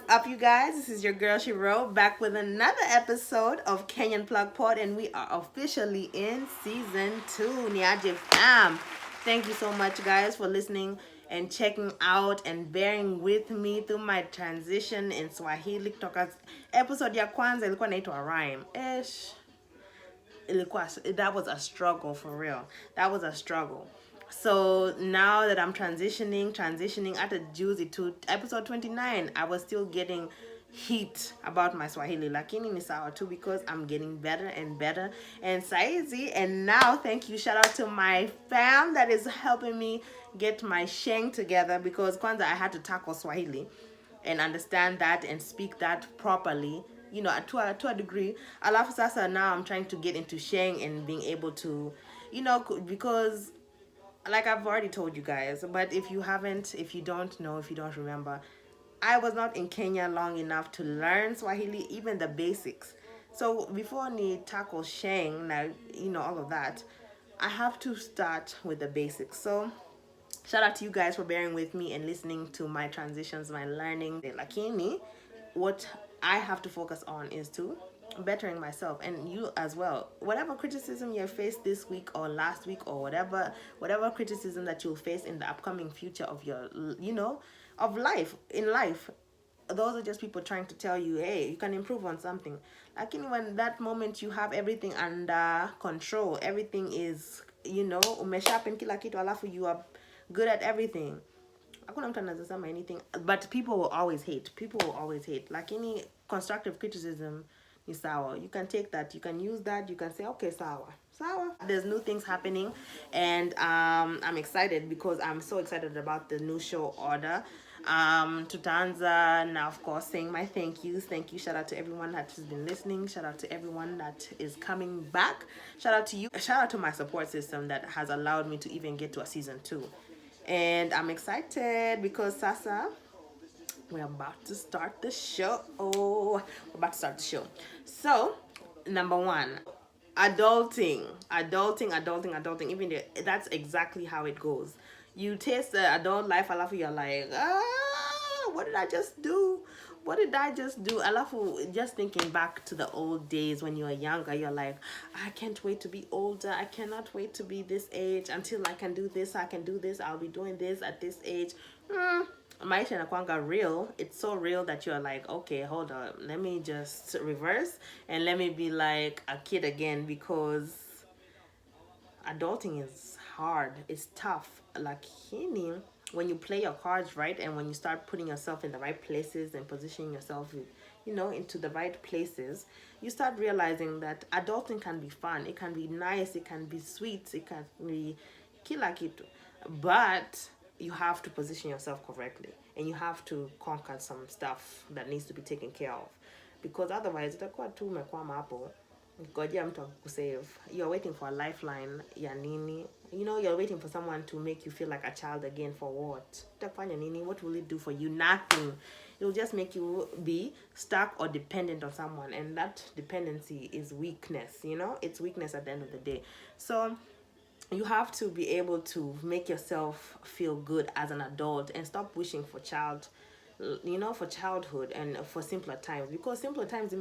up, you guys? This is your girl Shiro back with another episode of Kenyan Plug Pod, and we are officially in season 2. Niaje fam. Thank you so much, guys, for listening and checking out and bearing with me through my transition in Swahili kutoka episode ya kwanza ilikuwa inaitwa rhyme. That was a struggle for real. That was a struggle. So now that I'm transitioning at a juicy to episode 29, I was still getting heat about my Swahili. Lakini ni sawa too because I'm getting better and better and saizi. And now, thank you, shout out to my fam that is helping me get my sheng together because kwanza I had to tackle Swahili and understand that and speak that properly, you know, to a degree. Alafu sasa now I'm trying to get into sheng and being able to, you know, because like I've already told you guys, but if you don't know, if you don't remember, I was not in Kenya long enough to learn Swahili, even the basics. So before I tackle sheng, now, you know, all of that, I have to start with the basics. So shout out to you guys for bearing with me and listening to my transitions, my learning. Lakini, what I have to focus on is to bettering myself and you as well. Whatever criticism you faced this week or last week or whatever criticism that you'll face in the upcoming future of your, you know, of life, in life, those are just people trying to tell you, hey, you can improve on something. Like when that moment you have everything under control, everything is, you know, umeshapen kila kitu alafu you are good at everything. Hakuna mtu anazasema anything, but people will always hate. Like any constructive criticism is sawa. You can take that, you can use that, you can say, okay, sawa. There's new things happening, and I'm excited because I'm so excited about the new show order. Tutaanza now, of course, saying my thank you. Shout out to everyone that has been listening. Shout out to everyone that is coming back. Shout out to you. Shout out to my support system that has allowed me to even get to a season 2. And I'm excited because Sasa, we're about to start the show. So, number 1, adulting. Even that's exactly how it goes. You taste the adult life, alafu you're like, what did I just do? Alafu, just thinking back to the old days when you were younger, you're like, I can't wait to be older. I cannot wait to be this age until I can do this. I'll be doing this at this age. Maisha inakuanga real. It's so real that you're like, okay, hold on. Let me just reverse and let me be like a kid again, because adulting is hard. It's tough. Like, when you play your cards right and when you start putting yourself in the right places and positioning yourself, you know, into the right places, you start realizing that adulting can be fun. It can be nice. It can be sweet. It can be kila kitu. But you have to position yourself correctly and you have to conquer some stuff that needs to be taken care of, because otherwise itakuwa tu umekwama hapo ngojea mtu akusave. You're waiting for a lifeline ya nini, you know, you're waiting for someone to make you feel like a child again. For what? Utafanya nini? What will it do for you? Nothing. It will just make you be stuck or dependent on someone, and that dependency is weakness, you know. It's weakness at the end of the day. So you have to be able to make yourself feel good as an adult and stop wishing for childhood and for simpler times, because simpler times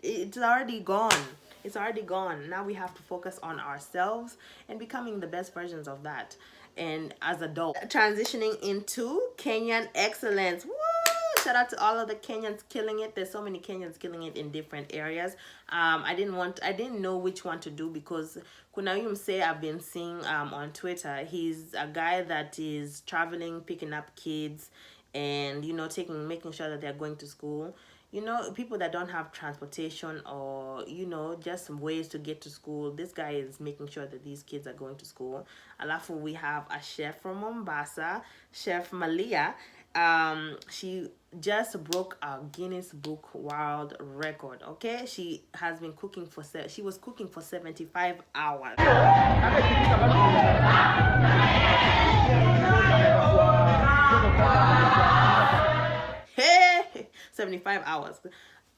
it's already gone. Now we have to focus on ourselves and becoming the best versions of that, and as adults transitioning into Kenyan Excellence. Woo! Shout out to all of the Kenyans killing it. There's so many Kenyans killing it in different areas. I didn't know which one to do, because kuna huyu msee I've been seeing on Twitter. He's a guy that is traveling, picking up kids, and, you know, making sure that they're going to school. You know, people that don't have transportation or, you know, just some ways to get to school. This guy is making sure that these kids are going to school. Alafu, we have a chef from Mombasa, Chef Malia. She just broke a Guinness Book World Record. Okay, she was cooking for 75 hours. Hey, 75 hours.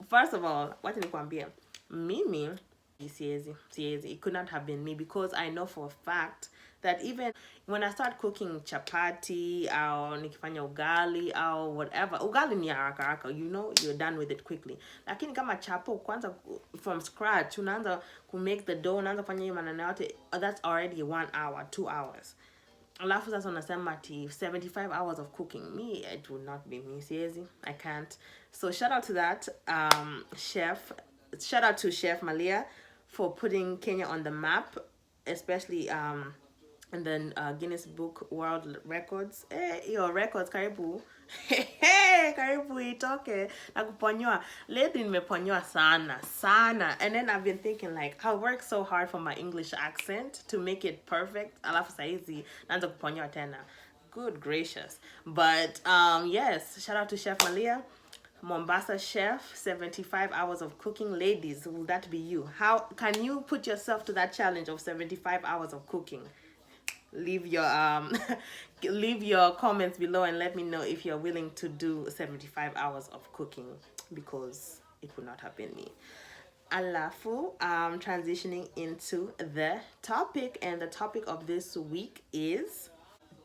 First of all, what nikwambia, mimi Siezi, siezi. It could not have been me because I know for a fact that even when I start cooking chapati or nikifanya ugali or whatever, ugali ni haraka haraka, you know, you're done with it quickly. Lakini kama chapo kwanza from scratch, unaanza to make the dough, unaanza kufanya hiyo maneno yote, that's already 1 hour, 2 hours. Alafu sasa unasema ati 75 hours of cooking. Me, it would not be me, siezi. I can't. So shout out to that chef. Shout out to Chef Malia for putting Kenya on the map, especially in the Guinness Book World Records. Hey, your records, karibu. Hey, karibu itoke. Nakuponyoa. Lately nimeponyoa sana, sana. And then I've been thinking like, I worked so hard for my English accent to make it perfect. Alafu saizi, naanza kuponyoa tena. Good gracious. But yes, shout out to Chef Malia. Mombasa chef, 75 hours of cooking. Ladies, will that be you? How can you put yourself to that challenge of 75 hours of cooking? Leave your leave your comments below and let me know if you're willing to do 75 hours of cooking, because it would not have been me. Alafu, transitioning into the topic, and the topic of this week is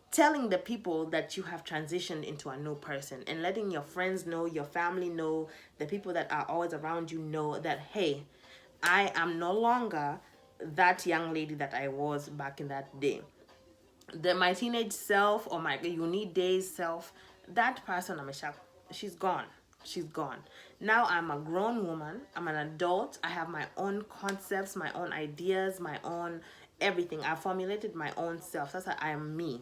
telling the people that you have transitioned into a new person, and letting your friends know, your family know, the people that are always around you know that, hey, I am no longer that young lady that I was back in that day. My teenage self or my unique days self, that person, she's gone. She's gone. Now I'm a grown woman. I'm an adult. I have my own concepts, my own ideas, my own everything. I formulated my own self. That's why I am me,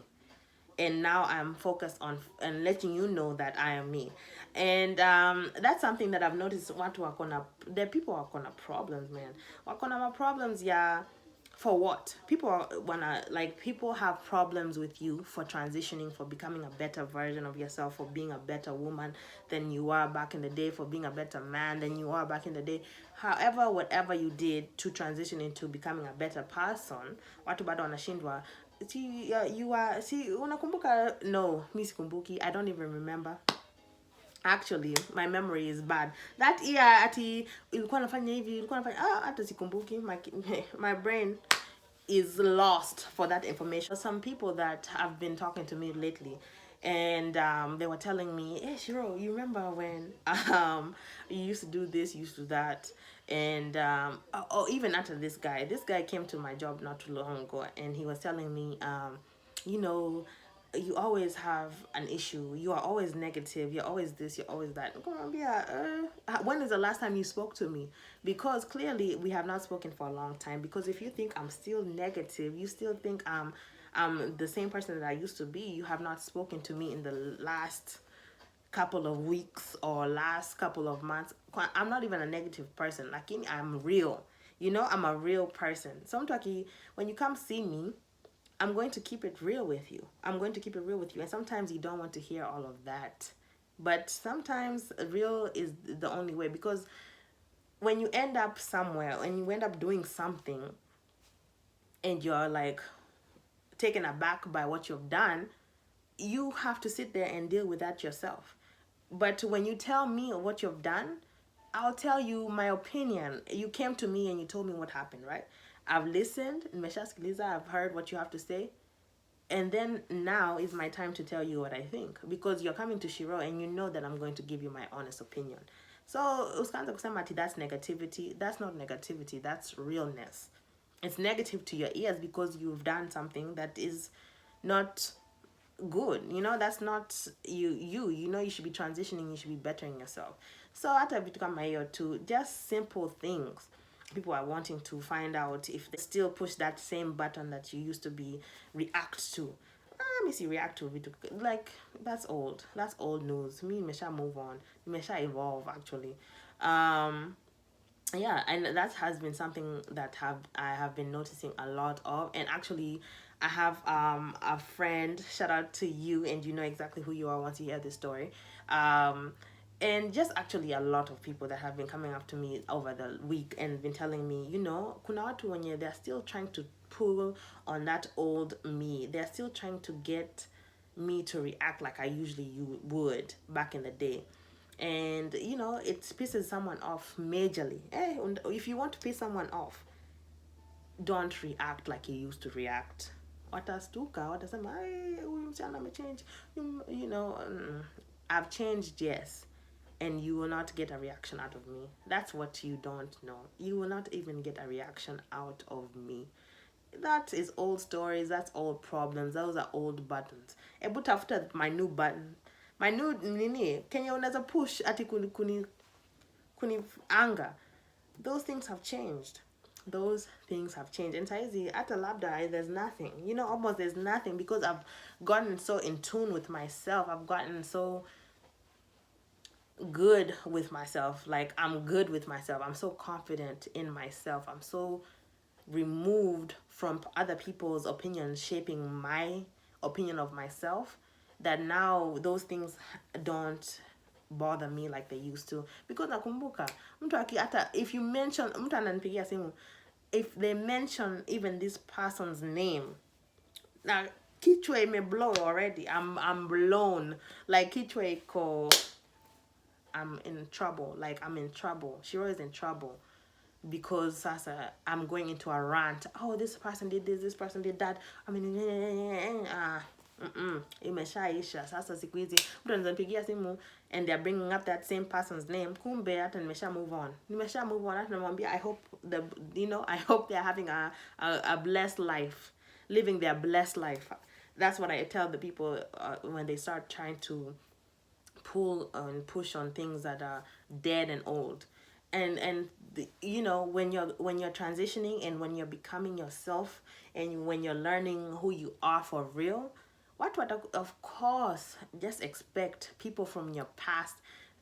and now I'm focused on and letting you know that I am me. And that's something that I've noticed. The people are gonna problems, man. Wakona problems, yeah. For what? People have problems with you for transitioning, for becoming a better version of yourself, for being a better woman than you are back in the day, for being a better man than you are back in the day. However, whatever you did to transition into becoming a better person, watu bado wanashindwa. See, you are, see, unakumbuka? No, mi sikumbuki. I don't even remember. Actually, my memory is bad. That year, ati ilikuwa nafanya hivi, ilikuwa nafanya hata sikumbuki. My brain is lost for that information. Some people that have been talking to me lately, and they were telling me, hey Shiro, you remember when you used to do this, you used to do that. And even after this guy came to my job not too long ago, and he was telling me, you know, you always have an issue, you are always negative, you're always this, you're always that. When is the last time you spoke to me? Because clearly we have not spoken for a long time. Because if you think I'm still negative, you still think I'm the same person that I used to be, you have not spoken to me in the last couple of weeks or last couple of months. I'm not even a negative person. Like, I'm real. You know, I'm a real person. So when you come see me, I'm going to keep it real with you. I'm going to keep it real with you. And sometimes you don't want to hear all of that. But sometimes real is the only way. Because when you end up somewhere and you end up doing something and you're like taken aback by what you've done, you have to sit there and deal with that yourself. But when you tell me what you've done, I'll tell you my opinion. You came to me and you told me what happened, right? I've listened, I've heard what you have to say. And then now is my time to tell you what I think. Because you're coming to Shiro and you know that I'm going to give you my honest opinion. So, usikanza kusema ati that's negativity. That's not negativity, that's realness. It's negative to your ears because you've done something that is not good. You know, that's not you know, you should be transitioning, you should be bettering yourself. So hata vitu kama hiyo too, just simple things. People are wanting to find out if they still push that same button that you used to be react to. Let me see, react to vitu, like, that's old news. Me mesha move on, mesha evolve actually. Yeah, and that has been something that I have been noticing a lot of. And actually I have a friend, shout out to you, and you know exactly who you are once you hear this story. And just actually a lot of people that have been coming up to me over the week and been telling me, you know, kuna watu wenye, they're still trying to pull on that old me. They're still trying to get me to react like I usually would back in the day. And you know, it pisses someone off majorly. Hey, if you want to piss someone off, don't react like you used to react. Watastuka, watasema, "Hey, huyu msichana amechange." You know, I've changed, yes. And you will not get a reaction out of me. That's what you don't know. You will not even get a reaction out of me. That is old stories. That's old problems. Those are old buttons. But after my new button, my new nini, Kenya unaweza push ati kuni anger. Those things have changed. Those things have changed. And saizi at a labda there's nothing. You know, almost there's nothing because I've gotten so in tune with myself. I've gotten so good with myself. Like I'm good with myself. I'm so confident in myself. I'm so removed from other people's opinions shaping my opinion of myself that now those things don't bother me like they used to, because nakumbuka mtu hata if you mention mtu ananipigia simu, if they mention even this person's name, now kichwa blow already. I'm blown, like kichwa iko, I'm in trouble, like I'm in trouble. Shiro is in trouble because sasa I'm going into a rant. Oh, this person did this person did that. I mean, imeshaisha. Sasa siku hizi mtu ananipigia simu and they're bringing up that same person's name. Kumbe hata nimesha move on. Hata namwambia I hope I hope they're having a blessed life, living their blessed life. That's what I tell the people when they start trying to pull and push on things that are dead and old. And when you're transitioning and when you're becoming yourself and when you're learning who you are for real, what of course just expect people from your past,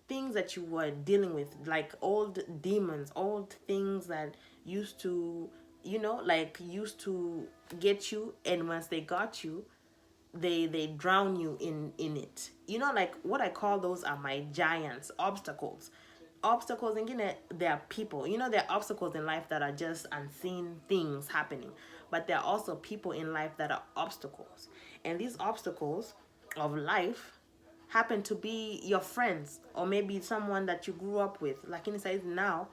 things that you were dealing with, like old demons, old things that used to used to get you, and once they got you, they drown you in it. Like what I call those are my giants, obstacles ingine. There are people, there are obstacles in life that are just unseen things happening, but there are also people in life that are obstacles, and these obstacles of life happen to be your friends or maybe someone that you grew up with. Like inside now,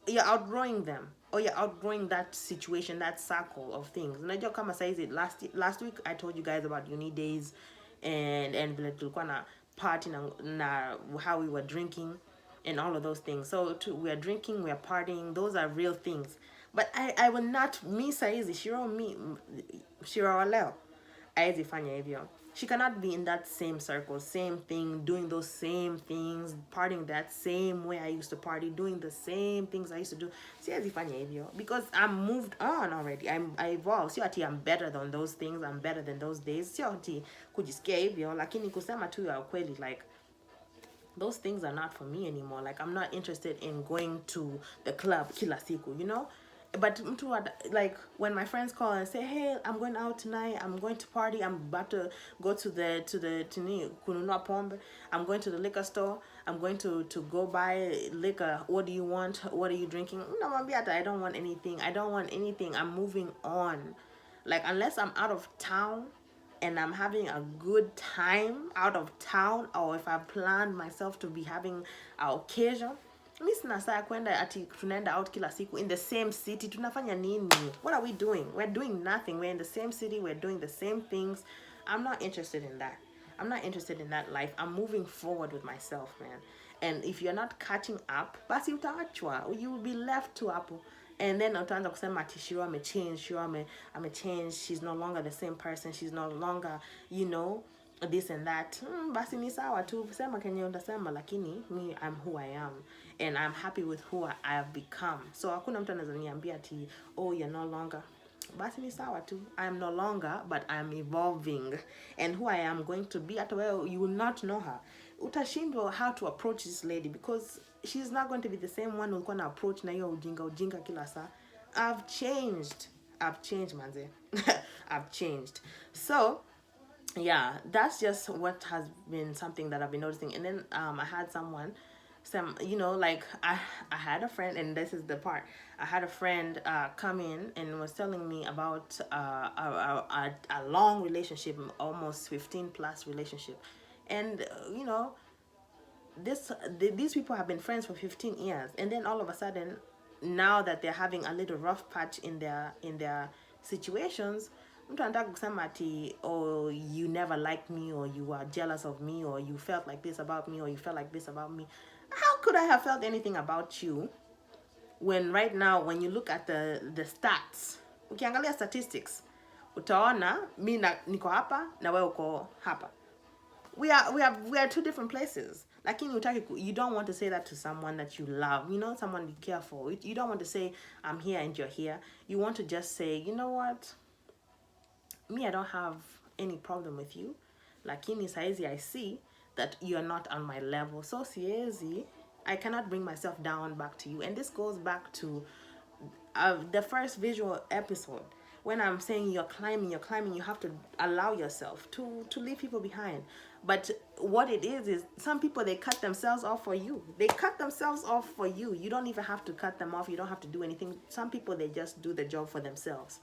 you're outgrowing them, or you're outgrowing that situation, that circle of things. Unajua kama saizi last week I told you guys about uni days and vile tulikuwa na party na how we were drinking and all of those things. So we are drinking, we are partying, those are real things. But I will not, me saizi Shiro leo aezi fanya hivyo. She cannot be in that same circle, same thing, doing those same things, partying that same way I used to party, doing the same things I used to do. Siwezi fanya hivyo because I'm moved on already. I evolved. Sio ati I'm better than those things, I'm better than those days. Sio ati kujisikia hivyo, lakini kusema tu ya ukweli, like those things are not for me anymore. Like I'm not interested in going to the club kila siku. But like when my friends call and say, hey, I'm going out tonight, I'm going to party, I'm about to go to kununua pombe, I'm going to the liquor store, I'm going to go buy liquor. What do you want? What are you drinking? I don't want anything. I'm moving on. Like unless I'm out of town and I'm having a good time out of town, or if I planned myself to be having an occasion, mi sina saa kwenda ati tunaenda out kila siku in the same city. Tunafanya nini? What are we doing? We're doing nothing. We're in the same city, we're doing the same things. I'm not interested in that. I'm not interested in that life. I'm moving forward with myself, man. And if you're not catching up, basi utaachwa. You will be left to hapo. And then utaanza kusema ati Shiro amechange, amechange, she's no longer the same person, she's no longer, this and that. Basi ni sawa tu, sema kenye utasema, lakini me, I'm who I am. And I'm happy with who I have become. So hakuna mtu anaweza niambia ati, oh, you're no longer. Basi ni sawa tu. I am no longer, but I am evolving. And who I am going to be, hata wewe, you will not know her. Utashindwa how to approach this lady because she's not going to be the same one ulikuwa na approach na hiyo ujinga kila saa. I've changed manze. I've changed. So yeah, that's just what has been something that I've been noticing. And then I had like I had a friend, and this is the part. I had a friend come in and was telling me about a long relationship, almost 15 plus relationship. And these people have been friends for 15 years, and then all of a sudden now that they're having a little rough patch in their situations, mtu anataka kusema ati, oh, you never liked me, or you are jealous of me, or you felt like this about me, or you felt like this about me. How could I have felt anything about you when right now, when you look at the stats, ukiangalia statistics, utaona mi niko hapa na wewe uko hapa. We are two different places. Lakini you don't want to say that to someone that you love, someone you care for. You don't want to say, I'm here and you're here. You want to just say, you know what, me, I don't have any problem with you, lakini saizi I see that you're not on my level, so siezi, I cannot bring myself down back to you. And this goes back to the first visual episode, when I'm saying you're climbing, you have to allow yourself to leave people behind. But what it is some people, they cut themselves off for you. You don't even have to cut them off. You don't have to do anything. Some people, they just do the job for themselves.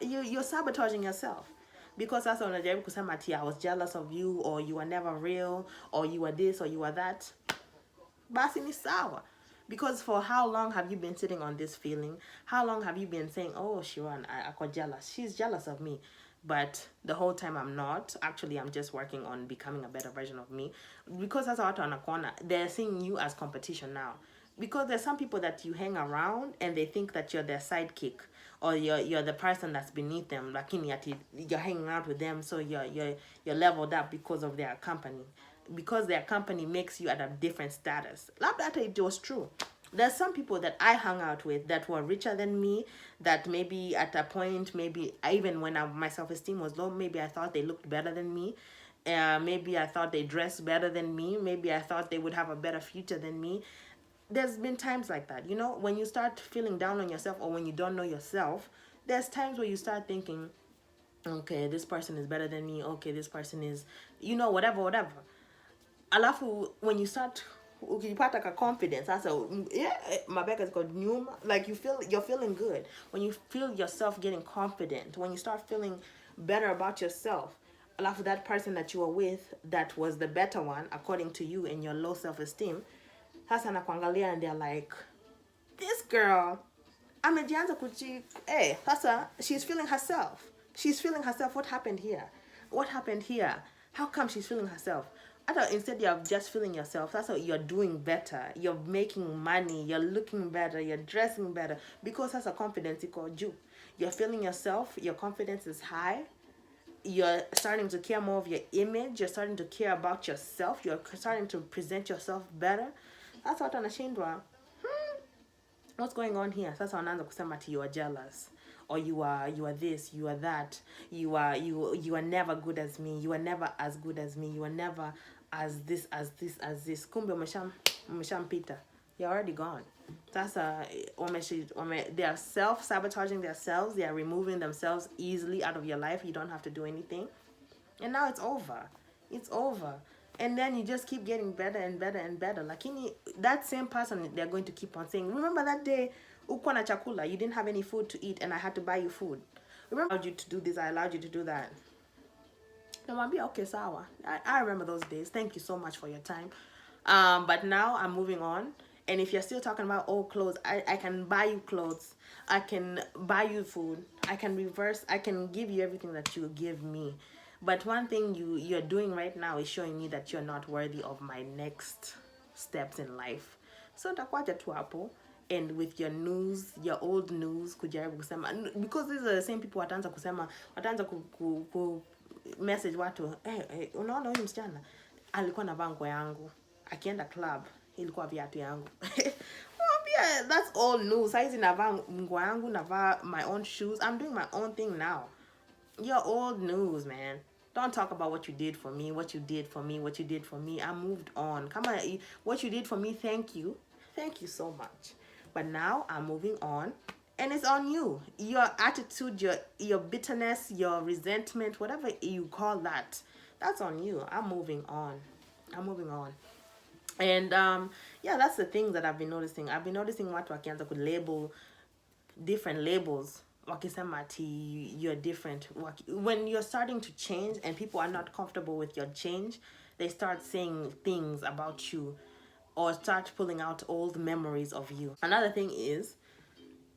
You're sabotaging yourself. Because sasa unajaribu kusema ati, I was jealous of you, or you were never real, or you were this, or you were that. Basi ni sawa. Because for how long have you been sitting on this feeling? How long have you been saying, oh, Shiran, I got jealous. She's jealous of me. But the whole time I'm not. Actually, I'm just working on becoming a better version of me. Because that's what anakuona, they're seeing you as competition now. Because there's some people that you hang around and they think that you're their sidekick, or you're the person that's beneath them. Lakini ati you're hanging out with them, so you're leveled up because of their company. Because their company makes you at a different status. Labda it was true. There's some people that I hung out with that were richer than me, that maybe at a point, maybe even when my self-esteem was low, maybe I thought they looked better than me. Maybe I thought they dressed better than me. Maybe I thought they would have a better future than me. There's been times like that, when you start feeling down on yourself, or when you don't know yourself, there's times where you start thinking, okay, this person is better than me. Okay, this person is, whatever. Alafu, when you start, ukipata ka confidence, mabeka is called nyuma, like you're feeling good. When you feel yourself getting confident, when you start feeling better about yourself, alafu, that person that you were with, that was the better one, according to you, in your low self-esteem, hasa na kuangalia, and they're like, this girl, amejianza hasa, she's feeling herself. What happened here? How come she's feeling herself? Instead of just feeling yourself, that's how you're doing better. You're making money. You're looking better. You're dressing better. Because that's a confidence you. You're feeling yourself. Your confidence is high. You're starting to care more of your image. You're starting to care about yourself. You're starting to present yourself better. That's what anashindwa. What's going on here? Sasa wanaanza kusema ati you are jealous, or you are this, you are that, you are never good as me, you are never as good as me, you are never as this. Kumbe umeshampita. You're already gone. Sasa they are self-sabotaging themselves. They are removing themselves easily out of your life. You don't have to do anything. And now it's over. And then you just keep getting better and better and better. Lakini, that same person, they're going to keep on saying, remember that day, uko na chakula, you didn't have any food to eat, and I had to buy you food. Remember, I allowed you to do this, I allowed you to do that. Namwambia, okay, sawa. I remember those days. Thank you so much for your time. But now I'm moving on. And if you're still talking about old clothes, I can buy you clothes. I can buy you food. I can give you everything that you give me. But one thing you're doing right now is showing me that you're not worthy of my next steps in life. So nitakuacha tu hapo, and with your old news, kujaribu kusema, because these are the same people wataanza ku message watu, unaona huyu msichana alikuwa na nguo yangu, akienda club ilikuwa viatu yangu. Yeah, that's all news. Saizi navaa nguo yangu, navaa my own shoes. I'm doing my own thing now. You're old news, man. Don't talk about what you did for me, what you did for me. I moved on. Come on, what you did for me, thank you. Thank you so much. But now I'm moving on, and it's on you. Your attitude, your bitterness, your resentment, whatever you call that, that's on you. I'm moving on. And yeah, that's the thing that I've been noticing. I've been noticing watu wakianza ku label different labels. Wakisema ati you're different. When you're starting to change and people are not comfortable with your change, they start saying things about you, or start pulling out old memories of you. Another thing is,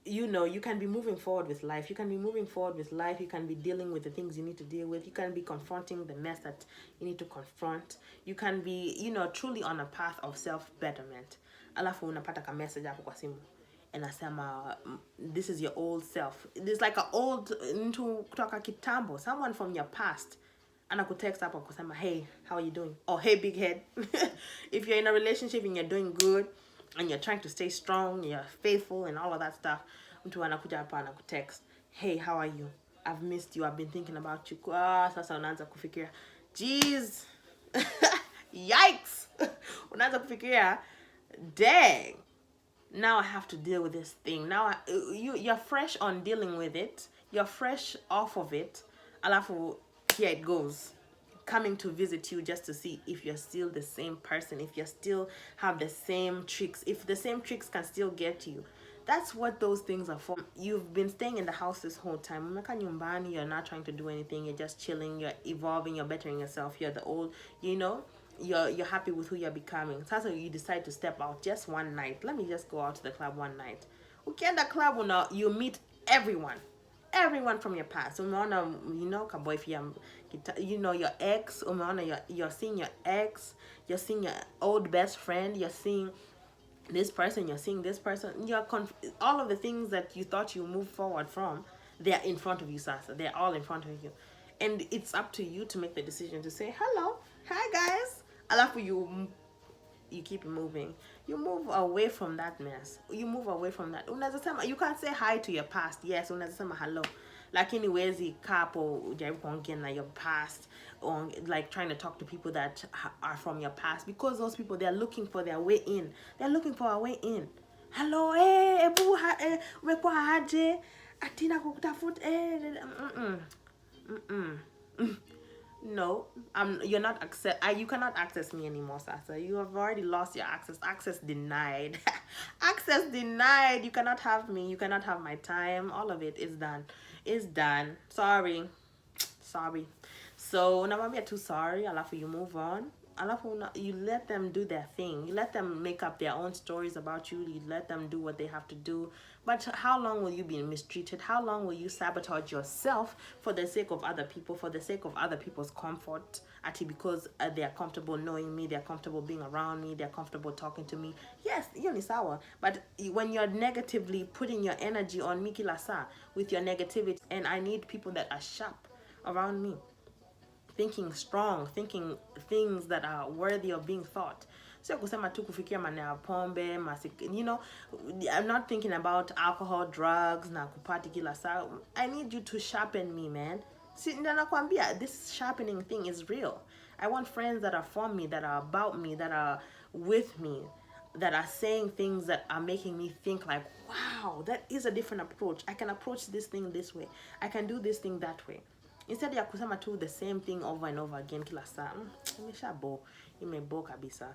you know, you can be moving forward with life. You can be moving forward with life. You can be dealing with the things you need to deal with. You can be confronting the mess that you need to confront. You can be, you know, truly on a path of self betterment. Alafu unapata ka message hapo kwa simu anasema this is your old self. It's like a old mtu kutoka kitambo, someone from your past anakutext hapo kusema hey, how are you doing, or hey big head. If you're in a relationship and you're doing good and you're trying to stay strong, you're faithful and all of that stuff, mtu anakuja hapa anakutext hey, how are you, I've missed you, I've been thinking about you. Sasa unaanza kufikiria jeez. Yikes. Unaanza kufikiria dang, now I have to deal with this thing. Now you're fresh on dealing with it. You're fresh off of it. Alafu, here it goes. Coming to visit you just to see if you're still the same person, if you still have the same tricks, if the same tricks can still get you. That's what those things are for. You've been staying in the house this whole time. Umeka nyumbani, you're not trying to do anything. You're just chilling. You're evolving. You're bettering yourself. You're the old, you know. You're happy with who you're becoming. So you decide to step out just one night. Let me just go out to the club one night. Ukienda club now, you meet everyone from your past. Umeona, you know, kaboyfriend, you know, your ex. Umeona, you're seeing your ex. You're seeing your old best friend. You're seeing this person. You're seeing this person. All of the things that you thought you moved forward from, they're in front of you, Sasa. They're all in front of you. And it's up to you to make the decision to say, hello, hi guys. Alafu you keep moving. You move away from that mess. You move away from that. You can't say hi to your past. Yes, unazasema hello. Lakini wezi kapo ujaribu kuongea na your past, or like trying to talk to people that are from your past, because those people, they're looking for their way in. They're looking for a way in. Hello, ebu umekuwa aje? Atina kukutafuta no, you're not you cannot access me anymore, Sasa. You have already lost your access. Access denied. Access denied. You cannot have me. You cannot have my time. All of it is done. It's done. Sorry. So unamwambia too sorry, alafu you move on. Alafu you let them do their thing. You let them make up their own stories about you. You let them do what they have to do. But how long will you be mistreated? How long will you sabotage yourself for the sake of other people, for the sake of other people's comfort? Actually, because they are comfortable knowing me, they're comfortable being around me, they're comfortable talking to me. Yes, you're sour. But when you're negatively putting your energy on me, kilasa, with your negativity, and I need people that are sharp around me, thinking strong, thinking things that are worthy of being thought. So kusema tu kufikia maneno pombe, you know, I'm not thinking about alcohol, drugs, na kupati kila saa. I need you to sharpen me, man. See, nakwambia, this sharpening thing is real. I want friends that are for me, that are about me, that are with me, that are saying things that are making me think like, wow, that is a different approach. I can approach this thing this way. I can do this thing that way. Instead ya kusema tu the same thing over and over again kila saa, imebo kabisa.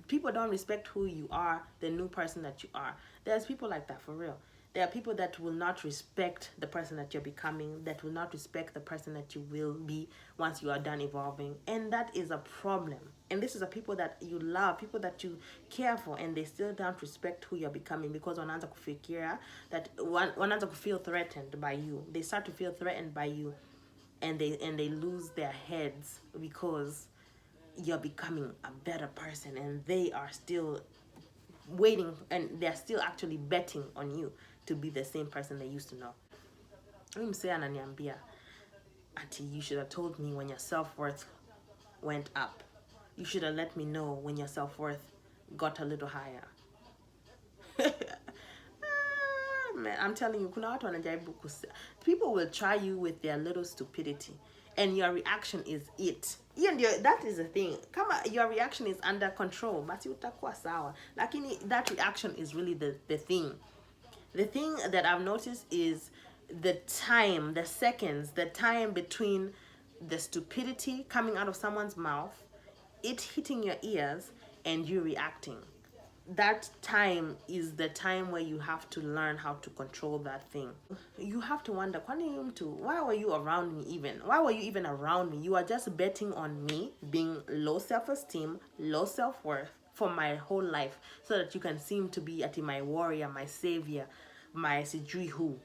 People don't respect who you are, the new person that you are. There's people like that, for real. There are people that will not respect the person that you're becoming, that will not respect the person that you will be once you are done evolving. And that is a problem. And this is the people that you love, people that you care for, and they still don't respect who you're becoming, because wanaanza kufikiria that wanaanza to feel threatened by you. They start to feel threatened by you, and they lose their heads because you're becoming a better person, and they are still waiting, and they're still actually betting on you to be the same person they used to know. Mse ananiambia ati, you should have told me when your self-worth went up. You should have let me know when your self-worth got a little higher. Man, I'm telling you, kuna watu wanajaribu people will try you with their little stupidity, and your reaction is it. That is the thing. Kama your reaction is under control, basi utakuwa sawa. Lakini that reaction is really the thing. The thing that I've noticed is the time, the seconds, the time between the stupidity coming out of someone's mouth, it hitting your ears, and you reacting. That time is the time where you have to learn how to control that thing. You have to wonder, why were you around me even? Why were you even around me? You are just betting on me being low self-esteem, low self-worth for my whole life, so that you can seem to be my warrior, my savior, my sijui who.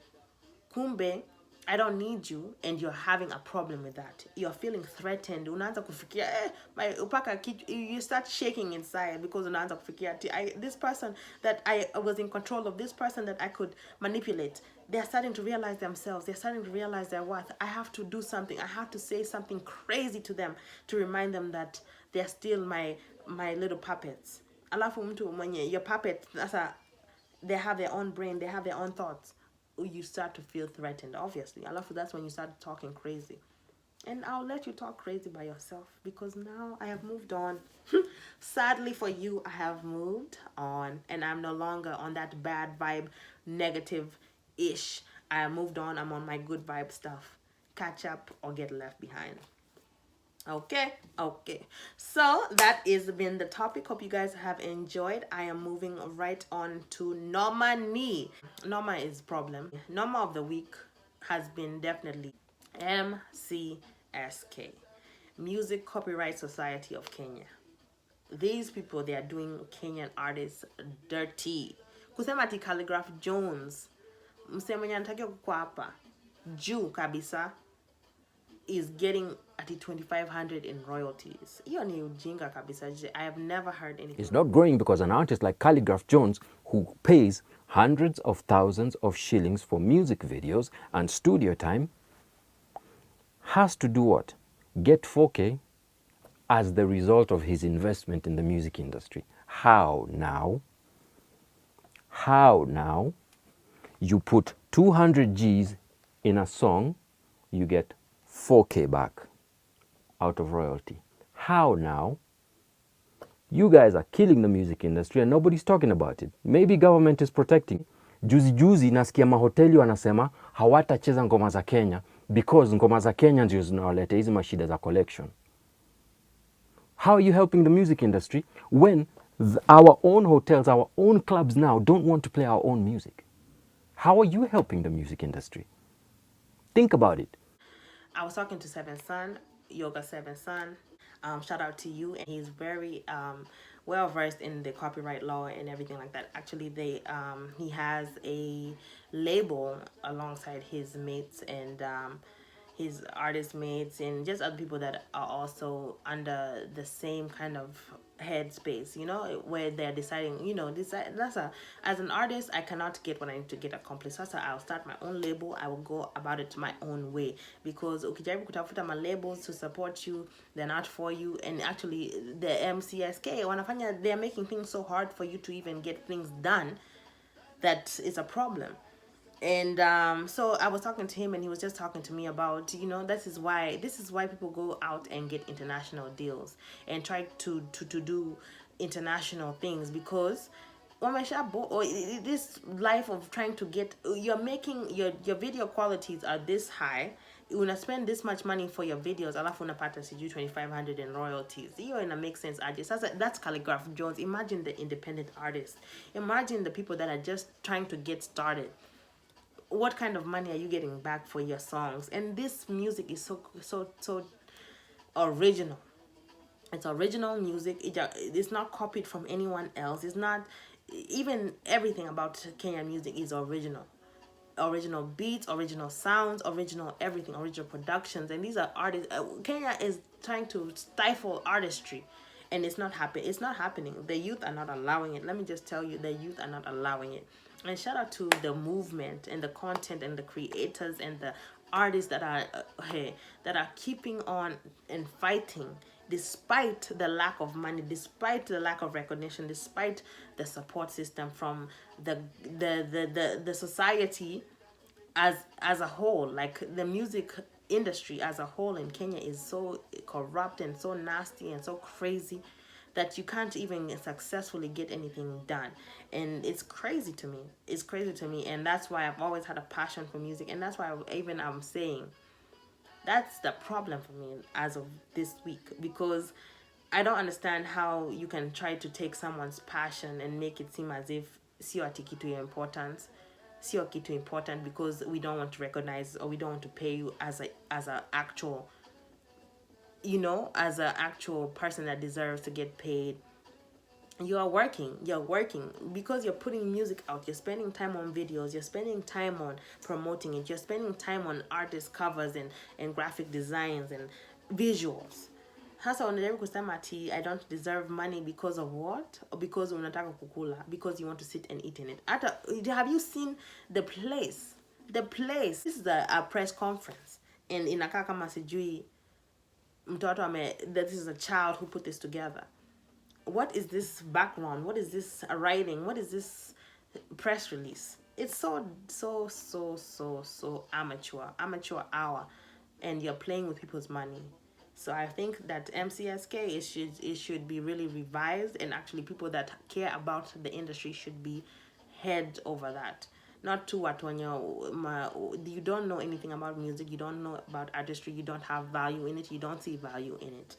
Kumbe, I don't need you, and you're having a problem with that. You're feeling threatened. Unaanza kufikia, you start shaking inside because unaanza kufikia, this person that I was in control of, this person that I could manipulate, they're starting to realize themselves. They're starting to realize their worth. I have to do something. I have to say something crazy to them to remind them that they're still my little puppets. Alafu mtu mwenye, your puppet, they have their own brain, they have their own thoughts. You start to feel threatened, obviously. Alafu, that's when you start talking crazy. And I'll let you talk crazy by yourself because now I have moved on. Sadly for you, I have moved on and I'm no longer on that bad vibe, negative-ish. I have moved on. I'm on my good vibe stuff. Catch up or get left behind. Okay. So that has been the topic. Hope you guys have enjoyed. I am moving right on to Noma Ni. Noma is problem. Noma of the week has been definitely MCSK, Music Copyright Society of Kenya. These people, they are doing Kenyan artists dirty. Kusema ati Calligraph Jones, msemo nyantakio kwa hapa, juu kabisa, is getting at 2,500 in royalties. Hiyo ni ujinga kabisa. I have never heard anything. It's not growing because an artist like Calligraph Jones, who pays hundreds of thousands of shillings for music videos and studio time, has to do what? Get 4K as the result of his investment in the music industry. How now? You put 200 Gs in a song, you get 4K back out of royalty. How now? You guys are killing the music industry and nobody's talking about it. Maybe government is protecting. Juzi nasikia mahoteli wanasema hawatacheza ngoma za Kenya because ngoma za Kenya ndio zinawaleta hizi mashida za collection. How are you helping the music industry when our own hotels, our own clubs now don't want to play our own music? How are you helping the music industry? Think about it. I was talking to Seven Sun, Yoga Seven Sun. Shout out to you. And he's very well versed in the copyright law and everything like that. Actually, he has a label alongside his mates and his artist mates and just other people that are also under the same kind of headspace, where they're deciding, as an artist, I cannot get what I need to get accomplished. So I'll start my own label. I will go about it my own way because ukijaribu kutafuta my labels to support you, they're not for you. And actually, the MCSK wanafanya, they're making things so hard for you to even get things done that is a problem. And so I was talking to him and he was just talking to me about, this is why people go out and get international deals and try to do international things because this life of trying to get, you're making your video qualities are this high, you wanna spend this much money for your videos, alafu unapata siju 2,500 in royalties. Hiyo ina make sense aje. Sasa that's Calligraph Jones. Imagine the independent artists. Imagine the people that are just trying to get started. What kind of money are you getting back for your songs? And this music is so original. It's original music. It's not copied from anyone else. It's not, even everything about Kenyan music is original. Original beats, original sounds, original everything, original productions. And these are artists. Kenya is trying to stifle artistry. And it's not happening. The youth are not allowing it. Let me just tell you, the youth are not allowing it. And shout out to the movement and the content and the creators and the artists that are keeping on and fighting despite the lack of money, despite the lack of recognition, despite the support system from the society as a whole. Like the music industry as a whole in Kenya is so corrupt and so nasty and so crazy that you can't even successfully get anything done. And it's crazy to me. And that's why I've always had a passion for music. And that's why I'm saying that's the problem for me as of this week, because I don't understand how you can try to take someone's passion and make it seem as if sio ati kitu ya importance, sio kitu important because we don't want to recognize or we don't want to pay you as a actual, as an actual person that deserves to get paid you're working because you're putting music out, you're spending time on videos, you're spending time on promoting it, you're spending time on artist covers and graphic designs and visuals. Hasa unajaribu kusema ati I don't deserve money because of what? Or because unataka kukula, because you want to sit and eat in it. Have you seen the place? This is a press conference and inakaa kama sijui mtoto this is a child who put this together. What is this background? What is this writing? What is this press release? It's so amateur hour, and you're playing with people's money. So I think that MCSK it should be really revised, and actually people that care about the industry should be head over that. Not too what when you don't know anything about music, you don't know about artistry, you don't have value in it, you don't see value in it,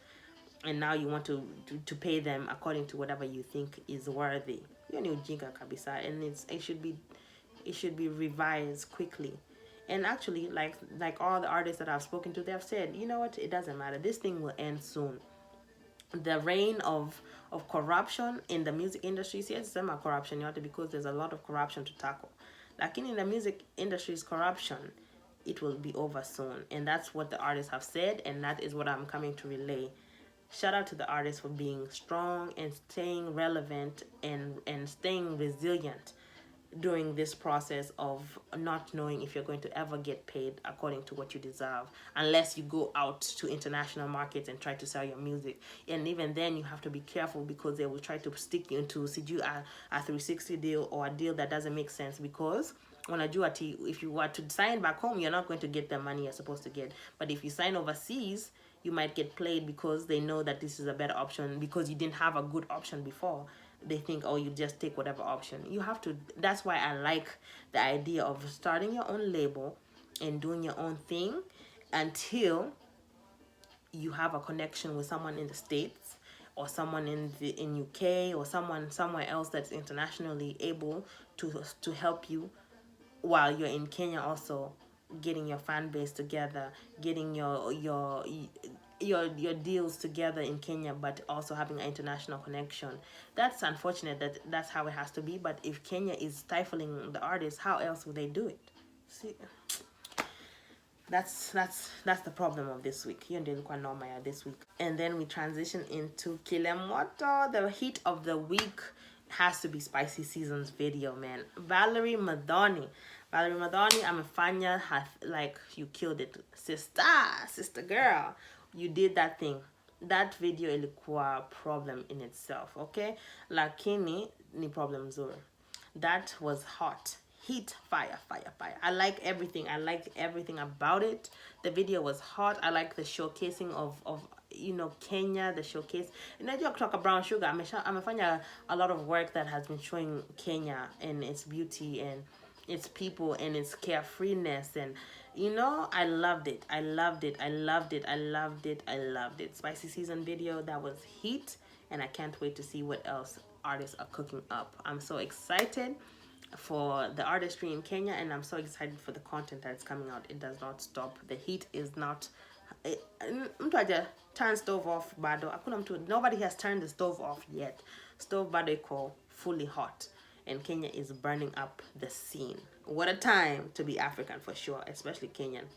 and now you want to pay them according to whatever you think is worthy. You're new ujinga kabisa, and it should be revised quickly. And actually, like all the artists that I've spoken to, they've said, you know what, it doesn't matter. This thing will end soon. The reign of corruption in the music industry, see, it's semi corruption, because there's a lot of corruption to tackle. Like in the music industry's corruption, it will be over soon, and that's what the artists have said, and that is what I'm coming to relay. Shout out to the artists for being strong and staying relevant and staying resilient during this process of not knowing if you're going to ever get paid according to what you deserve, unless you go out to international markets and try to sell your music. And even then you have to be careful, because they will try to stick you into a 360 deal, or a deal that doesn't make sense, because if you were to sign back home, you're not going to get the money you're supposed to get. But if you sign overseas, you might get played, because they know that this is a better option, because you didn't have a good option before. They think, oh, you just take whatever option. You have to. That's why I like the idea of starting your own label and doing your own thing until you have a connection with someone in the States, or someone in UK, or someone somewhere else that's internationally able to help you while you're in Kenya, also getting your fan base together, getting your deals together in Kenya, but also having an international connection. That's unfortunate that that's how it has to be. But if Kenya is stifling the artists, how else would they do it? See, that's the problem of this week. Hiyo ndio ilikuwa Noma ya this week. And then we transition into Kile Mwoto. The hit of the week has to be Spicy Season's video, man. Valerie Madoni, amefanya, like, you killed it, sister girl. You did that thing. That video ilikuwa problem in itself, okay? Lakini ni problem zuri. That was hot. Heat, fire. I like everything about it. The video was hot. I like the showcasing of Kenya, the showcase. Unajua kutoka Brown Sugar amefanya a lot of work that has been showing Kenya and its beauty and its people and its carefreeness, and I loved it. Spicy Season video, that was heat, and I can't wait to see what else artists are cooking up. I'm so excited for the artistry in Kenya, and I'm so excited for the content that's coming out. It does not stop. The heat is not mtu haja turn stove off bado. Nobody has turned the stove off yet. Stove bado iko fully hot, and Kenya is burning up the scene. What a time to be African, for sure, especially Kenyan.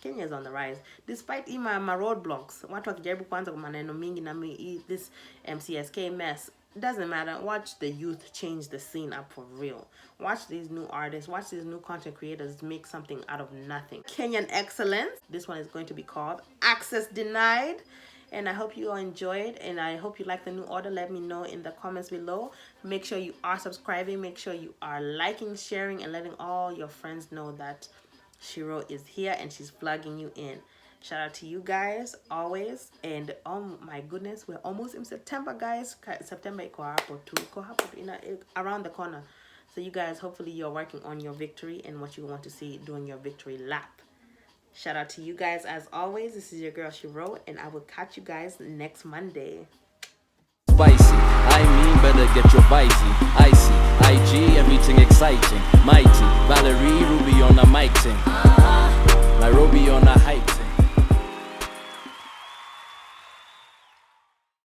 Kenya is on the rise, despite my roadblocks. Watu wakijaribu kwanza kwa maneno mingi na this MCSK mess. Doesn't matter. Watch the youth change the scene up for real. Watch these new artists, watch these new content creators make something out of nothing. Kenyan Excellence. This one is going to be called Access Denied. And I hope you all enjoyed, and I hope you like the new order. Let me know in the comments below. Make sure you are subscribing. Make sure you are liking, sharing, and letting all your friends know that Shiro is here and she's plugging you in. Shout out to you guys always. And oh my goodness, we're almost in September, guys. September iko hapo tu, around the corner. So you guys, hopefully you're working on your victory and what you want to see during your victory lap. Shout out to you guys as always. This is your girl Shiro, and I will catch you guys next Monday. Spicy, better get your bitey. Icy, IG, everything exciting. Mighty, Valerie, Ruby on the mic thing. Nairobi on the